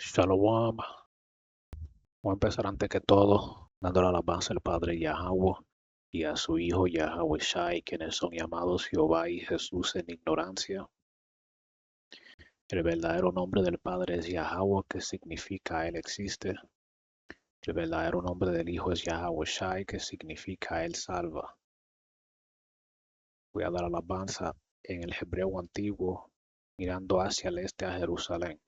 Shalom. Voy a empezar antes que todo, dándole alabanza al Padre Yahweh y a su Hijo Yahweh Shai, quienes son llamados Jehová y Jesús en ignorancia. El verdadero nombre del Padre es Yahweh, que significa Él existe. El verdadero nombre del Hijo es Yahweh Shai, que significa Él salva. Voy a dar alabanza en el hebreo antiguo, mirando hacia el este a Jerusalén.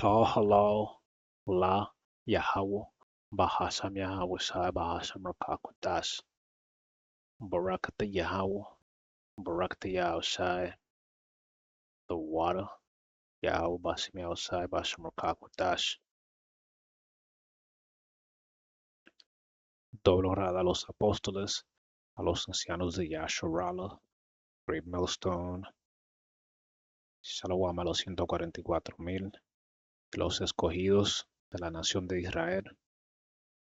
Halal, La, Yahweh, Bahasam Yahweh Shai, Bahasam Rakakwatash. Barakata Yahweh, Barakata Yahweh Shai, the water, Yahweh Basim Yahweh Shai, Basham Rakakwatash. Doble honrada a los apóstoles, a los ancianos de Yasharala, Great Millstone, Shalom a los 144,000, los escogidos de la nación de Israel,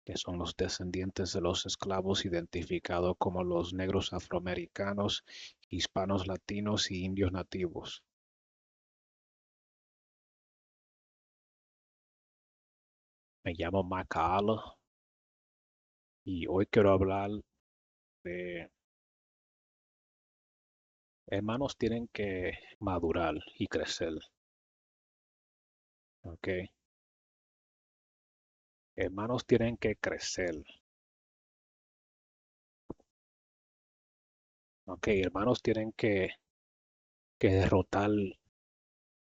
que son los descendientes de los esclavos identificados como los negros afroamericanos, hispanos latinos y indios nativos. Me llamo Macaala y hoy quiero hablar de hermanos tienen que madurar y crecer, ¿ok? Hermanos tienen que crecer, ¿ok? Hermanos tienen que derrotar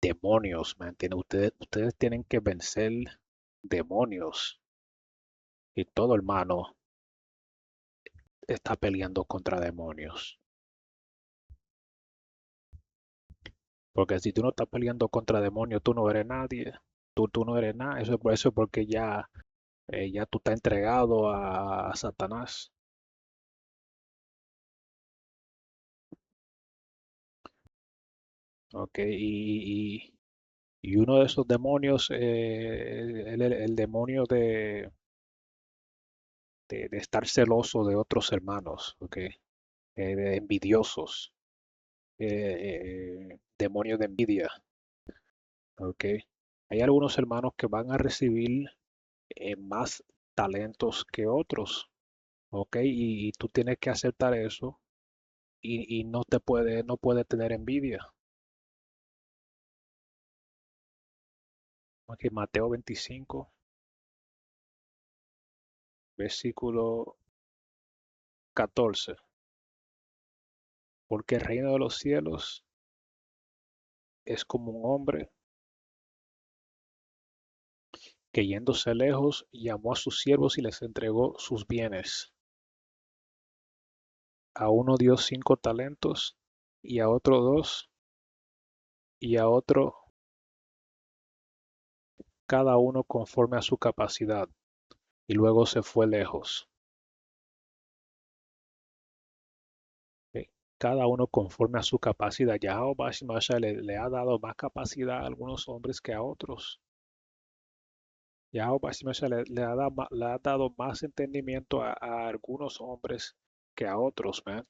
demonios, ¿me entienden? Ustedes tienen que vencer demonios y todo hermano está peleando contra demonios. Porque si tú no estás peleando contra demonios, tú no eres nadie. Tú no eres nada. Eso es por eso porque ya tú estás entregado a Satanás. ¿Ok? Y uno de esos demonios, el demonio de estar celoso de otros hermanos, ¿ok? De envidiosos, demonio de envidia, ¿ok? Hay algunos hermanos que van a recibir más talentos que otros, ¿ok? Y tú tienes que aceptar eso y no puede tener envidia. Aquí Mateo 25, versículo 14. Porque el reino de los cielos es como un hombre que yéndose lejos llamó a sus siervos y les entregó sus bienes. A uno dio 5 talentos, y a otro 2, y a otro cada uno conforme a su capacidad, y luego se fue lejos. Cada uno conforme a su capacidad. Yahweh Bashimasha le ha dado más capacidad a algunos hombres que a otros. Yahweh Bashimasha le ha dado más entendimiento a algunos hombres que a otros, man.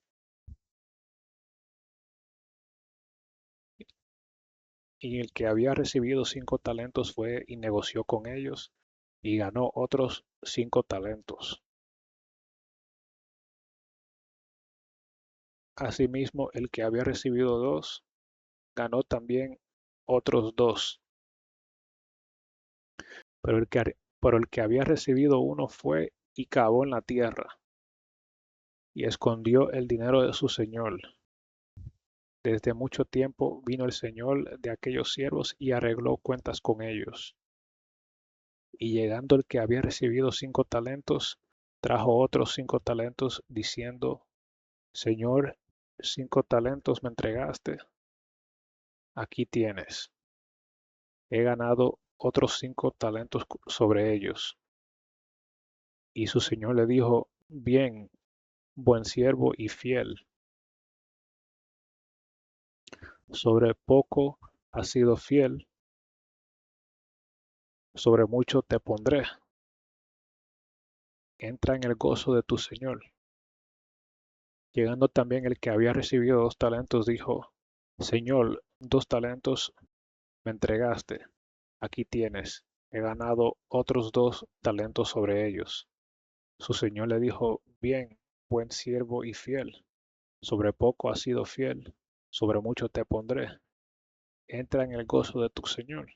Y el que había recibido 5 talentos fue y negoció con ellos y ganó otros 5 talentos. Asimismo, el que había recibido 2 ganó también otros 2. Pero el que había recibido 1 fue y cavó en la tierra y escondió el dinero de su señor. Desde mucho tiempo vino el señor de aquellos siervos y arregló cuentas con ellos. Y llegando el que había recibido 5 talentos, trajo otros 5 talentos, diciendo: Señor, 5 talentos me entregaste, aquí tienes. He ganado otros 5 talentos sobre ellos. Y su señor le dijo: Bien, buen siervo y fiel. Sobre poco has sido fiel, sobre mucho te pondré. Entra en el gozo de tu señor. Llegando también el que había recibido 2 talentos, dijo: Señor, 2 talentos me entregaste, aquí tienes, he ganado otros 2 talentos sobre ellos. Su señor le dijo, bien, buen siervo y fiel, sobre poco has sido fiel, sobre mucho te pondré, entra en el gozo de tu señor.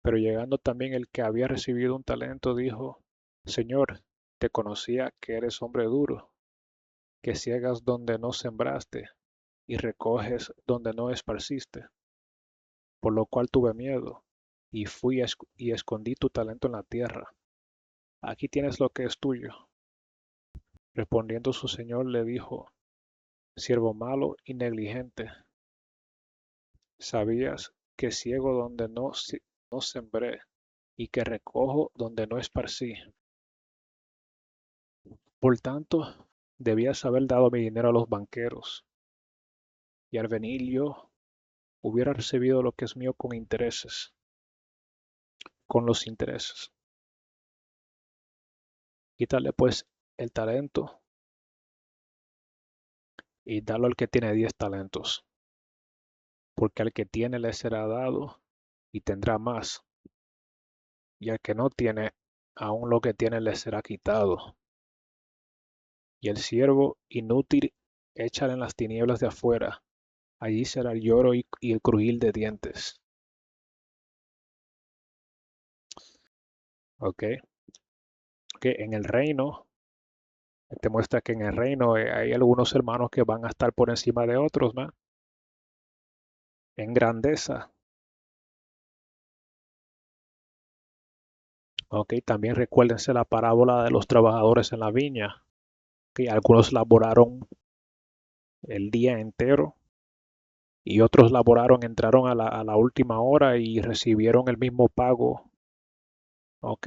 Pero llegando también el que había recibido un talento, dijo, Señor, te conocía que eres hombre duro, que ciegas donde no sembraste y recoges donde no esparciste, por lo cual tuve miedo y fui y escondí tu talento en la tierra. Aquí tienes lo que es tuyo. Respondiendo su señor le dijo, siervo malo y negligente, sabías que ciego donde no sembré y que recojo donde no esparcí. Por tanto, debías haber dado mi dinero a los banqueros, y al venir yo hubiera recibido lo que es mío con intereses, con los intereses. Quítale pues el talento y dalo al que tiene 10 talentos, porque al que tiene le será dado y tendrá más, y al que no tiene, aún lo que tiene le será quitado. Y el siervo inútil échale en las tinieblas de afuera, allí será el lloro y el crujir de dientes. Ok, que en el reino, te muestra que en el reino hay algunos hermanos que van a estar por encima de otros, ¿no? En grandeza. Ok, también recuérdense la parábola de los trabajadores en la viña, que algunos laboraron el día entero y otros laboraron, entraron a la última hora y recibieron el mismo pago. Ok,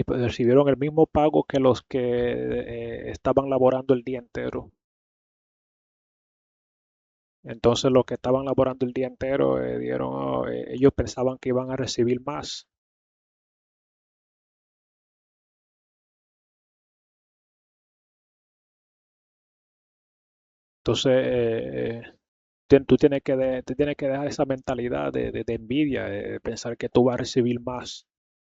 recibieron el mismo pago que los que estaban laborando el día entero. Entonces los que estaban laborando el día entero ellos pensaban que iban a recibir más. Entonces tú tienes que dejar esa mentalidad de envidia, de pensar que tú vas a recibir más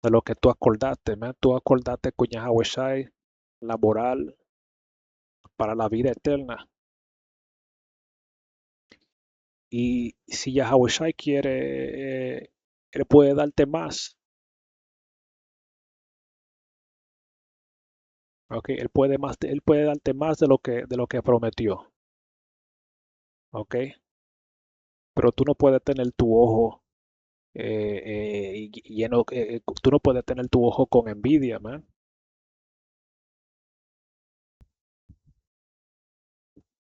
de lo que tú acordaste, man. Tú acordaste con Yahweh Shai, laboral para la vida eterna. Y si Yahweh Shai quiere, él puede darte más. Okay, él puede darte más de lo que prometió. Okay, pero tú no puedes tener tu ojo lleno, tú no puedes tener tu ojo con envidia, man.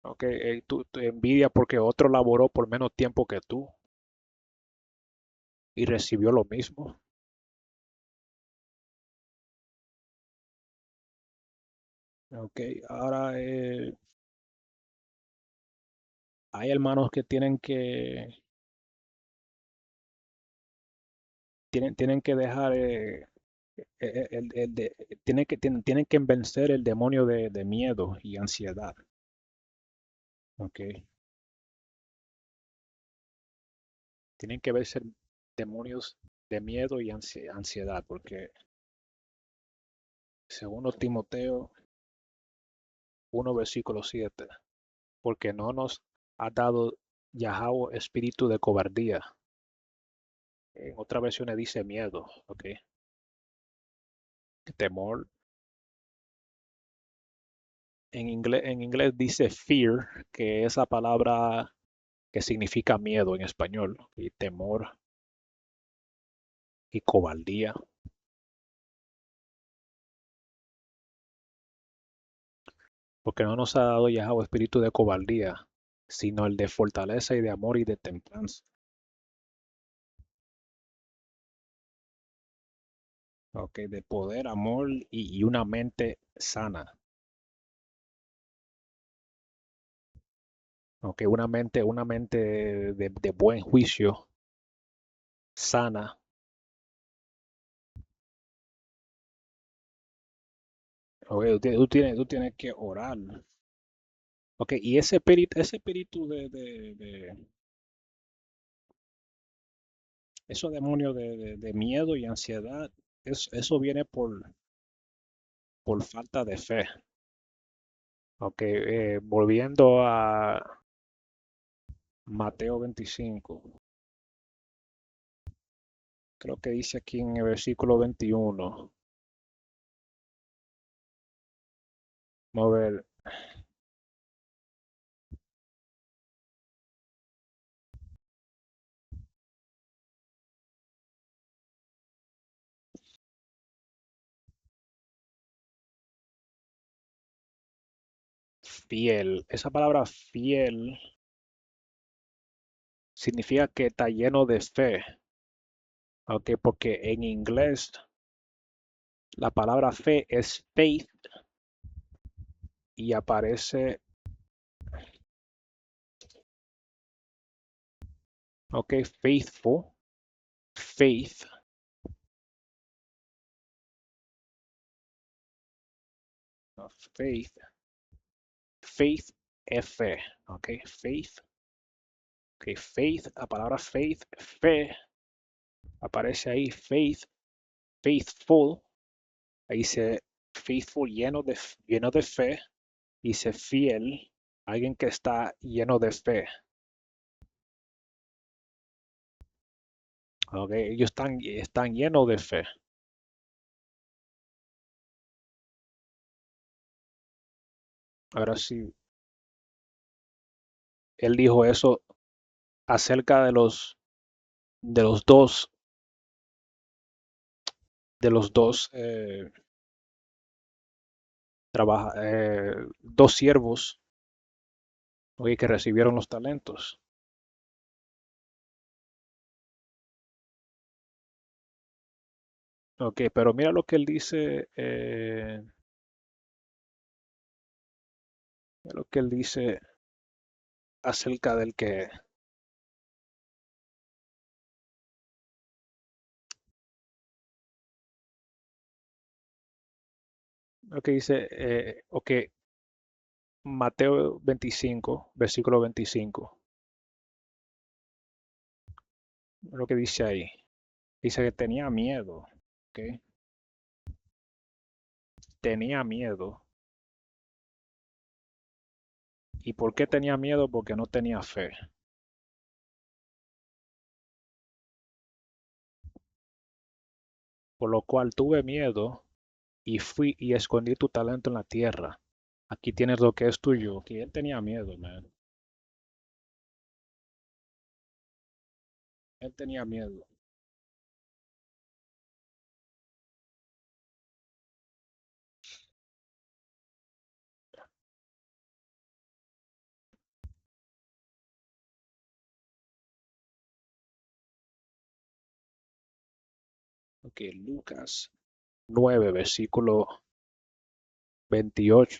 Okay, tú envidia porque otro laboró por menos tiempo que tú y recibió lo mismo. Okay, ahora hay hermanos que tienen que dejar tienen que vencer el demonio de miedo y ansiedad. Okay, tienen que vencer demonios de miedo y ansiedad, porque según Timoteo 1 versículo 7, porque no nos ha dado Yahweh espíritu de cobardía. En otras versiones dice miedo, ok, temor. En inglés dice fear, que es la palabra que significa miedo en español, y temor y cobardía, porque no nos ha dado Yahweh espíritu de cobardía, sino el de fortaleza y de amor y de templanza, ok, de poder, amor y una mente sana, ok, una mente de buen juicio, sana. Ok, tú tienes que orar, Ok, y ese espíritu de esos demonios de miedo y ansiedad, eso viene por falta de fe. Ok, volviendo a Mateo 25, creo que dice aquí en el versículo 21. Vamos a ver, fiel. Esa palabra fiel significa que está lleno de fe. Ok, porque en inglés la palabra fe es faith y aparece, ok, faithful, faith, no, faith, faith es fe, ok, faith, ok, faith, la palabra faith, fe, aparece ahí, faith, faithful, ahí dice faithful, lleno de fe, dice fiel, alguien que está lleno de fe, ok, ellos están llenos de fe. Ahora sí, él dijo eso acerca de los dos, de los dos, dos siervos, oye, que recibieron los talentos. Ok, pero mira lo que él dice, mira lo que él dice acerca del que, lo que dice, ok, Mateo 25, versículo 25, lo que dice ahí. Dice que tenía miedo, ok, tenía miedo. ¿Y por qué tenía miedo? Porque no tenía fe. Por lo cual tuve miedo y fui y escondí tu talento en la tierra. Aquí tienes lo que es tuyo. Que él tenía miedo, man. Él tenía miedo. Ok, Lucas 9, versículo 28.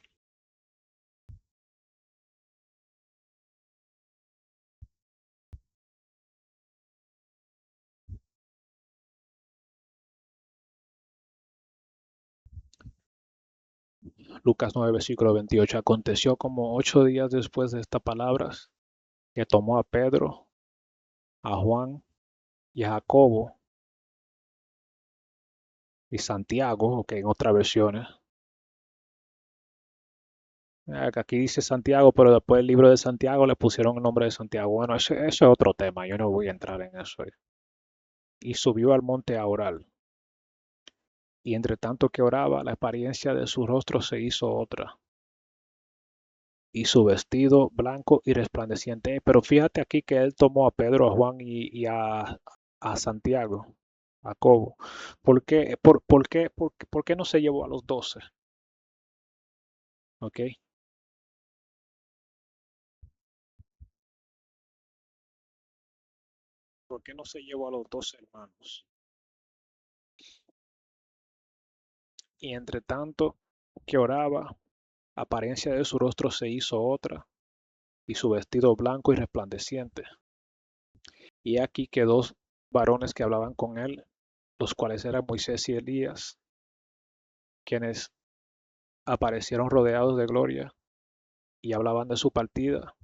Lucas 9, versículo 28. Aconteció como 8 días después de estas palabras que tomó a Pedro, a Juan y a Jacobo y Santiago, ok, en otras versiones. Aquí dice Santiago, pero después el libro de Santiago le pusieron el nombre de Santiago. Bueno, eso es otro tema, yo no voy a entrar en eso. Y subió al monte a orar. Y entre tanto que oraba, la apariencia de su rostro se hizo otra, y su vestido blanco y resplandeciente. Pero fíjate aquí que él tomó a Pedro, a Juan y a Santiago, a Jacobo. ¿Por qué no se llevó a los 12? ¿Ok? ¿Por qué no se llevó a los 12 hermanos? Y entre tanto que oraba, la apariencia de su rostro se hizo otra, y su vestido blanco y resplandeciente. Y aquí que dos varones que hablaban con él, los cuales eran Moisés y Elías, quienes aparecieron rodeados de gloria y hablaban de su partida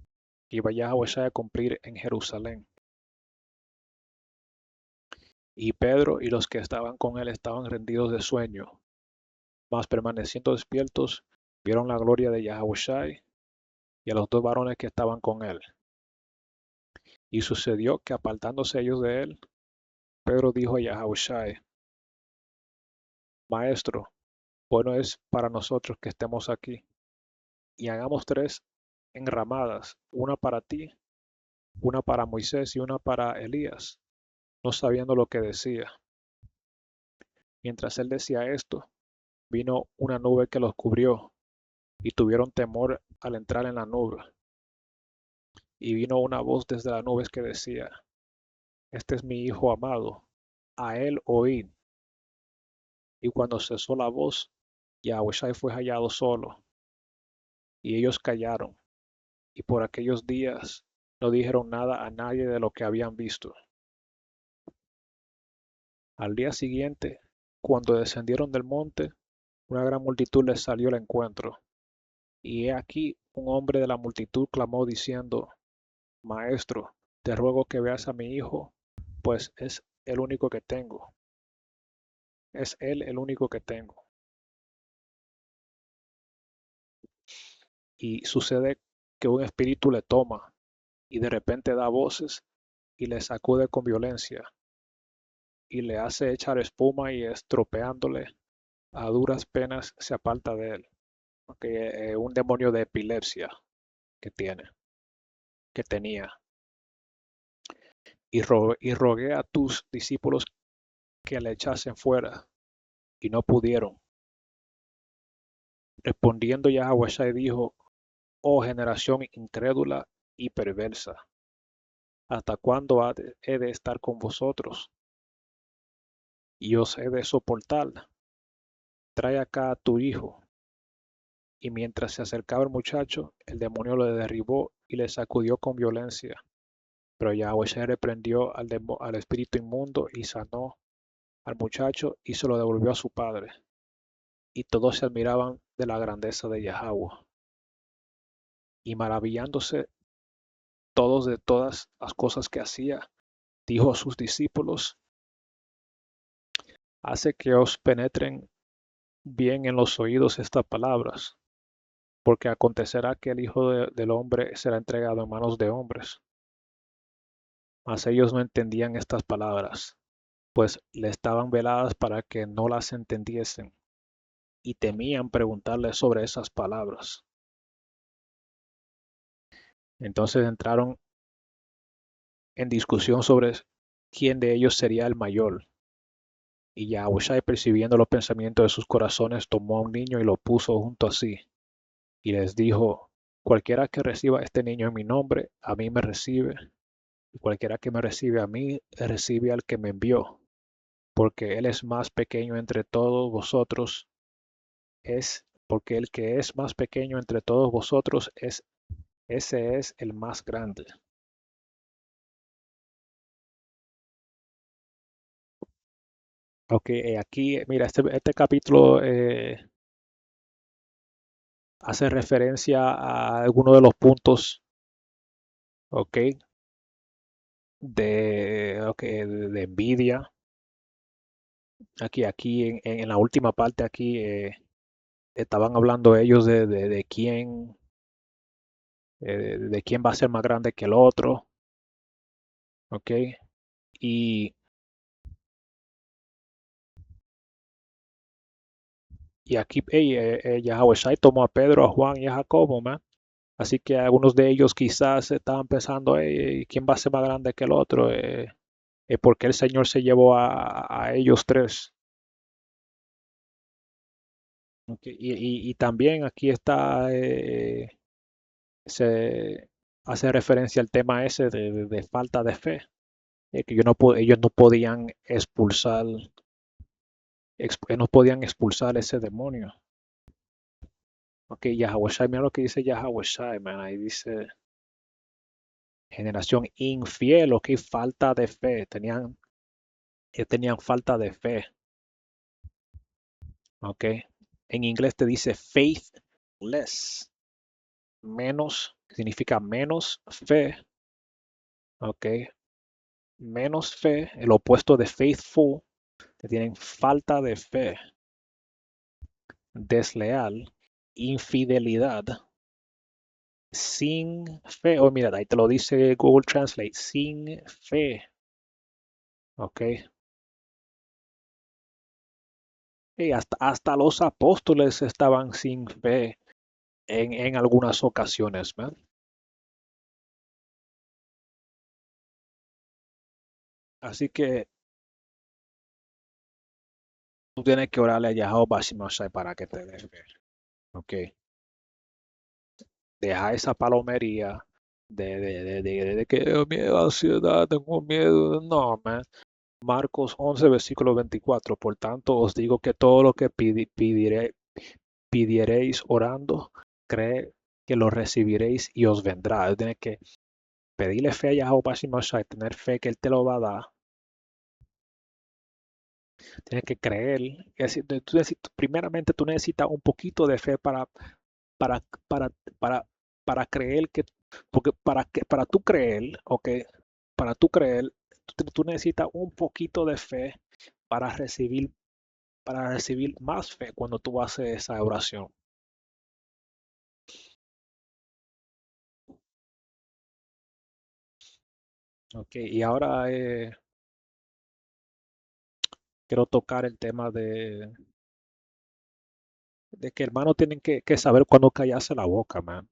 que iba Yahweh a cumplir en Jerusalén. Y Pedro y los que estaban con él estaban rendidos de sueño, mas permaneciendo despiertos, vieron la gloria de Yahweh y a los dos varones que estaban con él. Y sucedió que apartándose ellos de él, Pedro dijo a Yahweh: Maestro, bueno es para nosotros que estemos aquí, y hagamos tres enramadas, una para ti, una para Moisés y una para Elías, no sabiendo lo que decía. Mientras él decía esto, vino una nube que los cubrió, y tuvieron temor al entrar en la nube. Y vino una voz desde las nubes que decía: Este es mi Hijo amado, a él oíd. Y cuando cesó la voz, Yahushua fue hallado solo, y ellos callaron, y por aquellos días no dijeron nada a nadie de lo que habían visto. Al día siguiente, cuando descendieron del monte, una gran multitud les salió al encuentro. Y he aquí un hombre de la multitud clamó diciendo: Maestro, te ruego que veas a mi hijo, pues es el único que tengo. Es él el único que tengo. Y sucede que un espíritu le toma y de repente da voces y le sacude con violencia y le hace echar espuma y estropeándole a duras penas se aparta de él. Okay, un demonio de epilepsia que tenía. Y rogué a tus discípulos que le echasen fuera y no pudieron. Respondiendo Yahweh dijo: Oh generación incrédula y perversa, ¿hasta cuándo he de estar con vosotros? Y os he de soportar. Trae acá a tu hijo. Y mientras se acercaba el muchacho, el demonio lo derribó y le sacudió con violencia. Pero Yahweh reprendió al espíritu inmundo y sanó al muchacho y se lo devolvió a su padre. Y todos se admiraban de la grandeza de Yahweh. Y maravillándose todos de todas las cosas que hacía, dijo a sus discípulos: Hace que os penetren bien en los oídos estas palabras, porque acontecerá que el Hijo del Hombre será entregado en manos de hombres. Mas ellos no entendían estas palabras, pues le estaban veladas para que no las entendiesen, y temían preguntarle sobre esas palabras. Entonces entraron en discusión sobre quién de ellos sería el mayor. Y Yahushua, percibiendo los pensamientos de sus corazones, tomó a un niño y lo puso junto a sí, y les dijo: Cualquiera que reciba a este niño en mi nombre, a mí me recibe, y cualquiera que me recibe a mí, recibe al que me envió, porque él es más pequeño entre todos vosotros, porque el que es más pequeño entre todos vosotros ese es el más grande. Ok, aquí, mira, este capítulo hace referencia a algunos de los puntos, ok, de envidia. Aquí en la última parte, aquí estaban hablando ellos de quién va a ser más grande que el otro, ok, y, y aquí Yahweh Shai tomó a Pedro, a Juan y a Jacobo, man. Así que algunos de ellos quizás estaban pensando: ¿quién va a ser más grande que el otro? ¿Por qué el Señor se llevó a ellos tres? Okay, y también aquí se hace referencia al tema ese de falta de fe, que ellos no podían expulsar ese demonio. Ok, Yahweh Shai, mira lo que dice Yahweh Shai, man, ahí dice: generación infiel, ok, falta de fe, tenían falta de fe, ok. En inglés te dice faithless, menos, significa menos fe, ¿ok? Menos fe, el opuesto de faithful, que tienen falta de fe, desleal, infidelidad, sin fe. Oh, mira, ahí te lo dice Google Translate, sin fe, ¿ok? Y hasta los apóstoles estaban sin fe en algunas ocasiones, ¿verdad? Así que tú tienes que orarle a Jehová Shimashai para que te dé fe, ¿ok? Deja esa palomería de que miedo, ansiedad, tengo miedo. No, man. Marcos 11, versículo 24. Por tanto, os digo que todo lo que pidiereis orando, cree que lo recibiréis y os vendrá. Tienes que pedirle fe a Yahweh Shimashai, tener fe que Él te lo va a dar. Tienes que creer. Primeramente, tú necesitas un poquito de fe para, para, para, para creer que, porque para tú creer, ok, para tú creer, tú necesitas un poquito de fe para recibir, para recibir más fe cuando tú haces esa oración. Ok, y ahora quiero tocar el tema de que hermanos tienen que saber cuándo callarse la boca, man.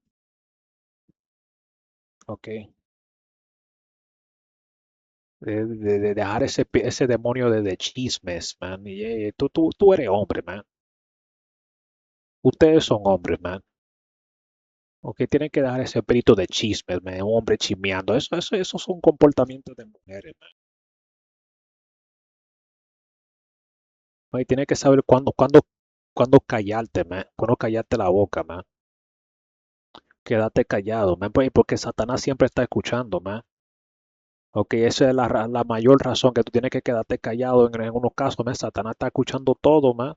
Ok, de dejar ese demonio de chismes, man. Y, tú eres hombre, man. Ustedes son hombres, man. Ok, tienen que dejar ese espíritu de chismes, man, un hombre chismeando. Eso son comportamientos de mujeres, man. Y tienes que saber cuándo callarte, man. Cuándo callarte la boca, man. Quédate callado, man, porque Satanás siempre está escuchando, man. Ok, esa es la mayor razón que tú tienes que quedarte callado en unos casos, man. Satanás está escuchando todo, man.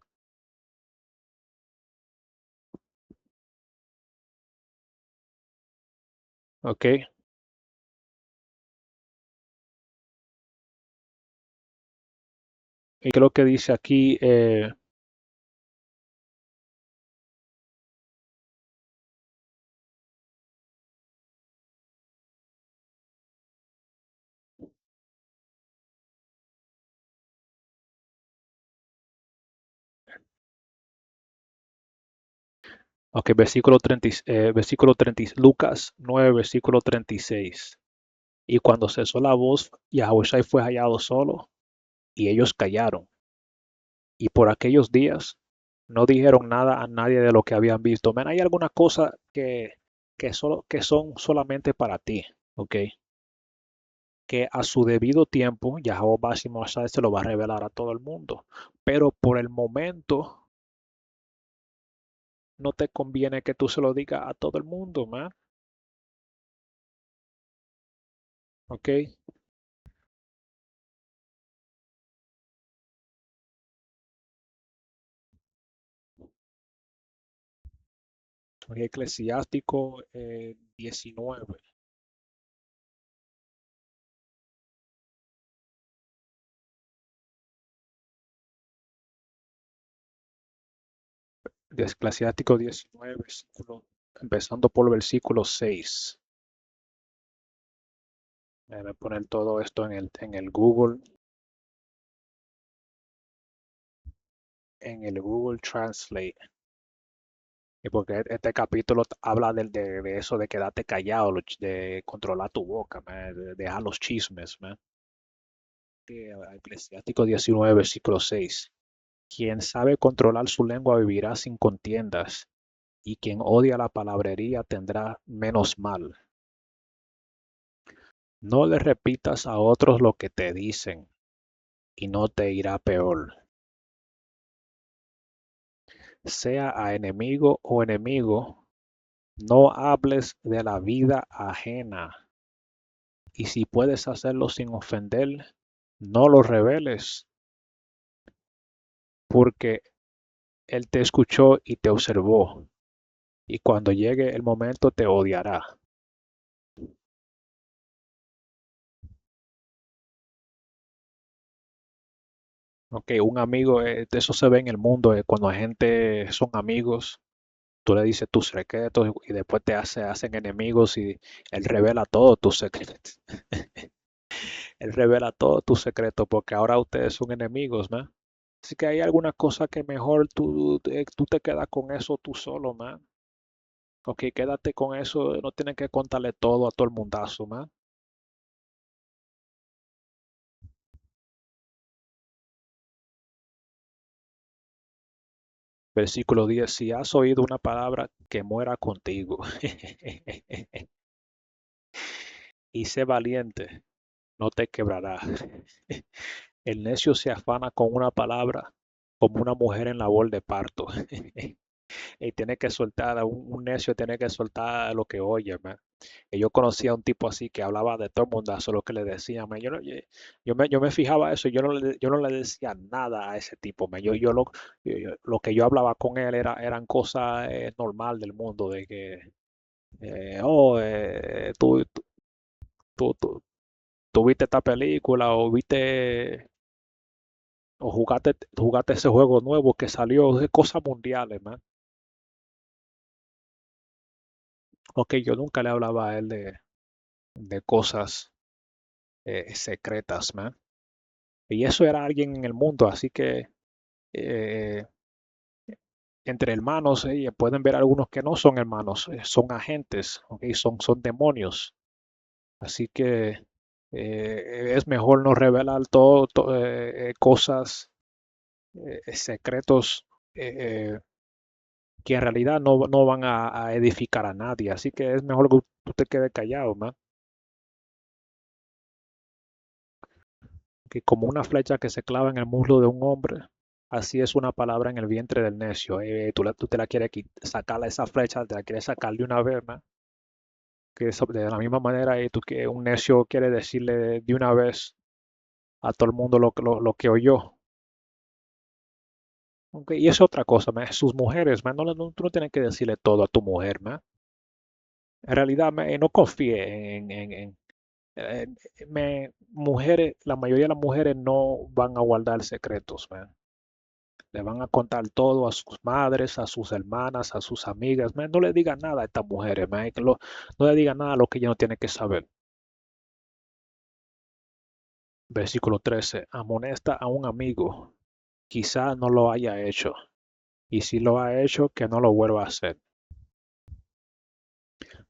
Ok, y qué es lo que dice aquí, ok, versículo 30, Lucas 9, versículo 36. Y cuando cesó la voz, Yahushua fue hallado solo y ellos callaron. Y por aquellos días no dijeron nada a nadie de lo que habían visto. Men, hay algunas cosas que son solamente para ti, ¿ok? Que a su debido tiempo Yahweh Bashimo se lo va a revelar a todo el mundo. Pero por el momento no te conviene que tú se lo digas a todo el mundo, man, ¿ok? Eclesiástico 19, Eclesiástico 19, empezando por el versículo 6. Voy a poner todo esto en el Google, en el Google Translate. Y porque este capítulo habla de eso, de quedarte callado, de controlar tu boca, man, de dejar los chismes, man. Eclesiástico 19, versículo 6. Quien sabe controlar su lengua vivirá sin contiendas, y quien odia la palabrería tendrá menos mal. No le repitas a otros lo que te dicen, y no te irá peor. Sea a enemigo o enemigo, no hables de la vida ajena, y si puedes hacerlo sin ofender, no lo reveles, porque él te escuchó y te observó. y cuando llegue el momento te odiará. Ok, un amigo, de eso se ve en el mundo, cuando la gente son amigos, tú le dices tus secretos y después hacen enemigos y él revela todos tus secretos. Él revela todos tus secretos porque ahora ustedes son enemigos, ¿no? Así que hay alguna cosa que mejor tú te quedas con eso tú solo, man. Ok, quédate con eso, no tienes que contarle todo a todo el mundazo, man. Versículo 10, si has oído una palabra que muera contigo y sé valiente, no te quebrará. El necio se afana con una palabra como una mujer en labor de parto. Y tiene que soltar, un necio tiene que soltar lo que oye, man. Y yo conocía a un tipo así que hablaba de todo el mundo, eso es lo que le decía, man. Yo me fijaba eso, yo no le decía nada a ese tipo, man. Lo que yo hablaba con él eran cosas normal del mundo, de que, oh, tú, tú viste esta película o viste o jugaste ese juego nuevo que salió de cosas mundiales, man. Ok, yo nunca le hablaba a él de cosas secretas, man. Y eso era alguien en el mundo, así que eh, entre hermanos pueden ver algunos que no son hermanos, son agentes, ¿ok? Son demonios. Así que es mejor no revelar cosas, secretos que en realidad no van a edificar a nadie. Así que es mejor que tú te quedes callado, man. Que como una flecha que se clava en el muslo de un hombre, así es una palabra en el vientre del necio. Tú te la quieres sacar esa flecha, te la quieres sacar de una vez, ¿no? Que de la misma manera que un necio quiere decirle de una vez a todo el mundo lo que oyó. Okay, y es otra cosa, man. Sus mujeres, man, tú no tienes que decirle todo a tu mujer, man. En realidad, man, no confíe eh, mujeres, la mayoría de las mujeres no van a guardar secretos, man. Le van a contar todo a sus madres, a sus hermanas, a sus amigas. Man, no le digan nada a estas mujeres, man, no le digan nada a lo que ella no tiene que saber. Versículo 13. Amonesta a un amigo. Quizá no lo haya hecho. Y si lo ha hecho, que no lo vuelva a hacer.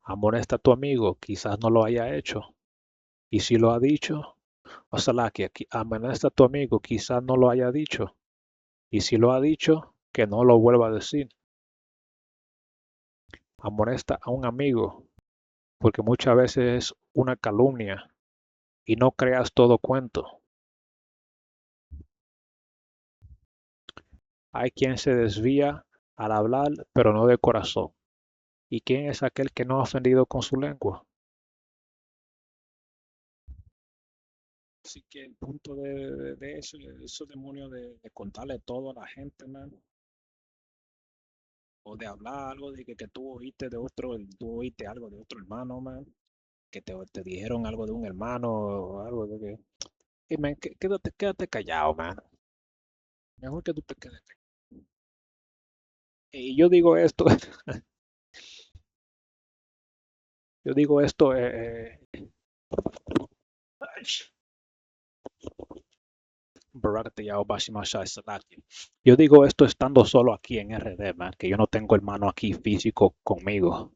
Amonesta a tu amigo. Quizás no lo haya hecho. Y si lo ha dicho, o sea, que aquí, amonesta a tu amigo. Quizás no lo haya dicho. Y si lo ha dicho, que no lo vuelva a decir. Amonesta a un amigo. Porque muchas veces es una calumnia y no creas todo cuento. Hay quien se desvía al hablar, pero no de corazón. ¿Y quién es aquel que no ha ofendido con su lengua? Así que el punto de eso, esos demonios de contarle todo a la gente, man, o de hablar algo de que tú oíste algo de otro hermano, man, que te dijeron algo de un hermano o algo de que, man, quédate callado, man. Mejor que tú te quedes callado. Y yo digo esto, yo digo esto, yo digo esto estando solo aquí en RD, man, que yo no tengo hermano aquí físico conmigo,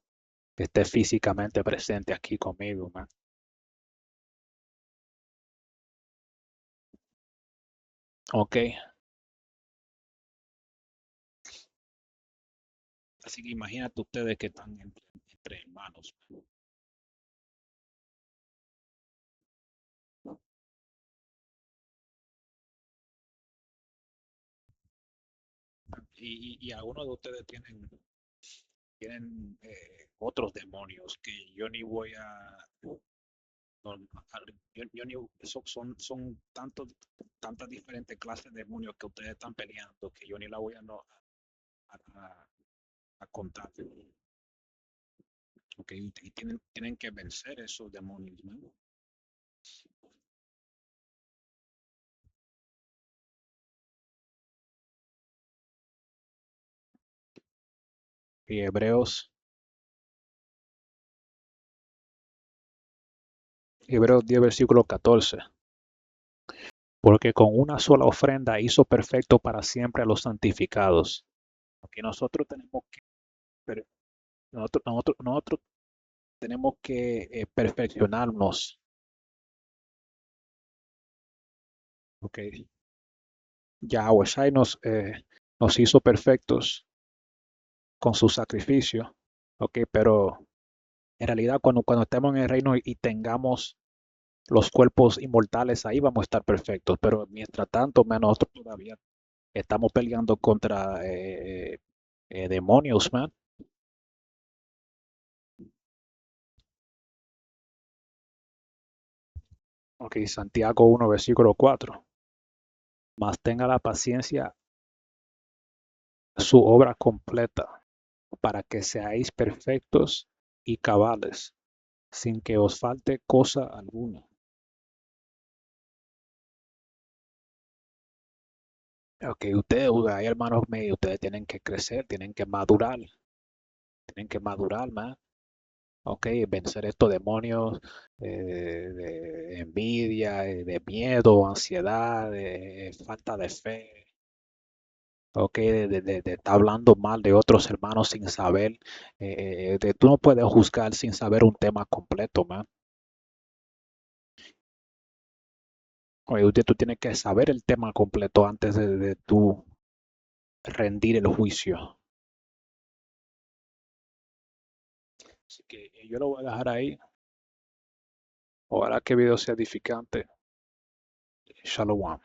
que esté físicamente presente aquí conmigo, man. Ok, así que imagínate ustedes que están entre hermanos. Y algunos de ustedes tienen otros demonios que yo ni voy a... no, yo ni, son tantas diferentes clases de demonios que ustedes están peleando que yo ni la voy a, no, a contar. Ok, y tienen que vencer esos demonios, ¿no? Y Hebreos 10, versículo 14. Porque con una sola ofrenda hizo perfecto para siempre a los santificados. Aquí nosotros tenemos que, nosotros tenemos que perfeccionarnos. Ok, Yahweh Shai nos hizo perfectos con su sacrificio. Ok, pero en realidad cuando estemos en el reino y tengamos los cuerpos inmortales, ahí vamos a estar perfectos. Pero mientras tanto, nosotros todavía estamos peleando contra demonios, man. Ok, Santiago 1, versículo 4. Mas tenga la paciencia su obra completa, para que seáis perfectos y cabales, sin que os falte cosa alguna. Ok, ustedes, hay hermanos míos, ustedes tienen que madurar más. Ok, vencer estos demonios de envidia, de miedo, ansiedad, de falta de fe. Ok, de estar hablando mal de otros hermanos sin saber. Tú no puedes juzgar sin saber un tema completo, man. Oye, tú tienes que saber el tema completo antes de tú rendir el juicio. Así que yo lo voy a dejar ahí. Ojalá que el video sea edificante. Shalom.